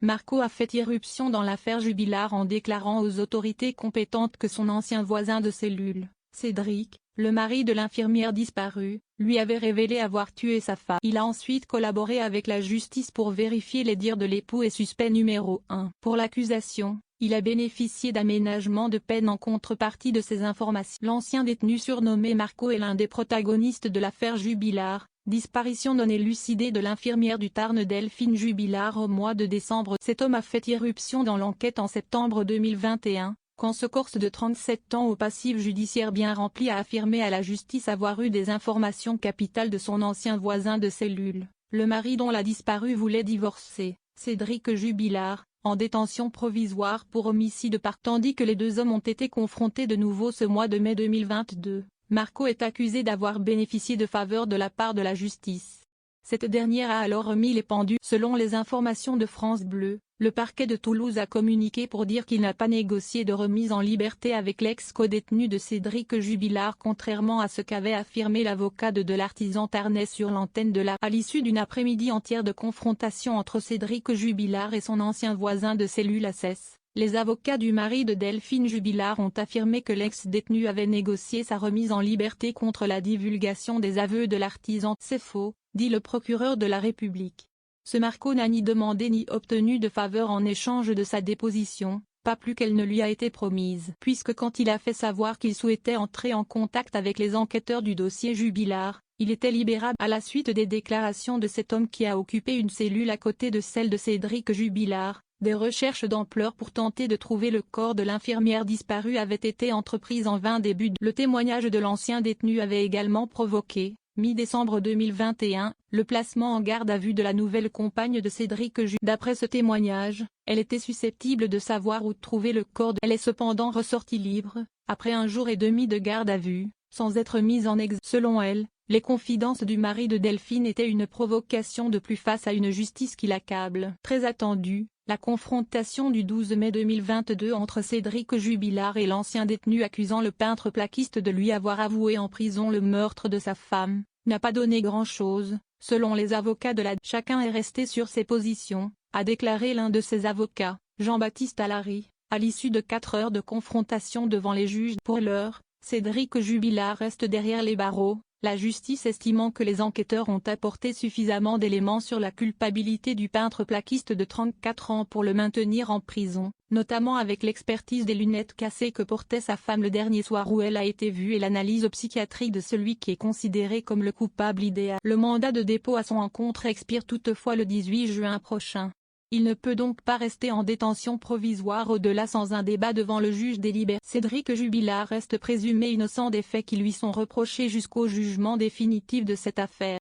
Marco a fait irruption dans l'affaire Jubillar en déclarant aux autorités compétentes que son ancien voisin de cellule, Cédric, le mari de l'infirmière disparue, lui avait révélé avoir tué sa femme. Il a ensuite collaboré avec la justice pour vérifier les dires de l'époux et suspect numéro 1. Pour l'accusation, il a bénéficié d'aménagement de peine en contrepartie de ces informations. L'ancien détenu surnommé Marco est l'un des protagonistes de l'affaire Jubillar, disparition non élucidée de l'infirmière du Tarn Delphine Jubillar au mois de décembre. Cet homme a fait irruption dans l'enquête en septembre 2021, quand ce Corse de 37 ans au passif judiciaire bien rempli a affirmé à la justice avoir eu des informations capitales de son ancien voisin de cellule, le mari dont la disparue voulait divorcer, Cédric Jubillar, en détention provisoire pour homicide tandis que les deux hommes ont été confrontés de nouveau ce mois de mai 2022. Marco est accusé d'avoir bénéficié de faveurs de la part de la justice. Cette dernière a alors remis les pendus. Selon les informations de France Bleu, le parquet de Toulouse a communiqué pour dire qu'il n'a pas négocié de remise en liberté avec l'ex-codétenu de Cédric Jubillar contrairement à ce qu'avait affirmé l'avocat de l'artisan tarnais sur l'antenne de à l'issue d'une après-midi entière de confrontation entre Cédric Jubillar et son ancien voisin de cellule Assès. Les avocats du mari de Delphine Jubillar ont affirmé que l'ex-détenu avait négocié sa remise en liberté contre la divulgation des aveux de l'artisan. C'est faux, dit le procureur de la République. Ce Marco n'a ni demandé ni obtenu de faveur en échange de sa déposition, pas plus qu'elle ne lui a été promise. Puisque quand il a fait savoir qu'il souhaitait entrer en contact avec les enquêteurs du dossier Jubillar, il était libérable à la suite des déclarations de cet homme qui a occupé une cellule à côté de celle de Cédric Jubillar. Des recherches d'ampleur pour tenter de trouver le corps de l'infirmière disparue avaient été entreprises en vain début. Le témoignage de l'ancien détenu avait également provoqué, mi-décembre 2021, le placement en garde à vue de la nouvelle compagne de Cédric Jubillar. D'après ce témoignage, elle était susceptible de savoir où trouver le corps. Elle est cependant ressortie libre, après 1 jour et demi de garde à vue, sans être mise en examen. Selon elle, les confidences du mari de Delphine étaient une provocation de plus face à une justice qui l'accable. Très attendue, la confrontation du 12 mai 2022 entre Cédric Jubillar et l'ancien détenu accusant le peintre plaquiste de lui avoir avoué en prison le meurtre de sa femme, n'a pas donné grand-chose, selon les avocats de Chacun est resté sur ses positions, a déclaré l'un de ses avocats, Jean-Baptiste Allary, à l'issue de 4 heures de confrontation devant les juges. Pour l'heure, Cédric Jubillar reste derrière les barreaux, la justice estimant que les enquêteurs ont apporté suffisamment d'éléments sur la culpabilité du peintre plaquiste de 34 ans pour le maintenir en prison, notamment avec l'expertise des lunettes cassées que portait sa femme le dernier soir où elle a été vue et l'analyse psychiatrique de celui qui est considéré comme le coupable idéal. Le mandat de dépôt à son encontre expire toutefois le 18 juin prochain. Il ne peut donc pas rester en détention provisoire au-delà sans un débat devant le juge des libertés. Cédric Jubillar reste présumé innocent des faits qui lui sont reprochés jusqu'au jugement définitif de cette affaire.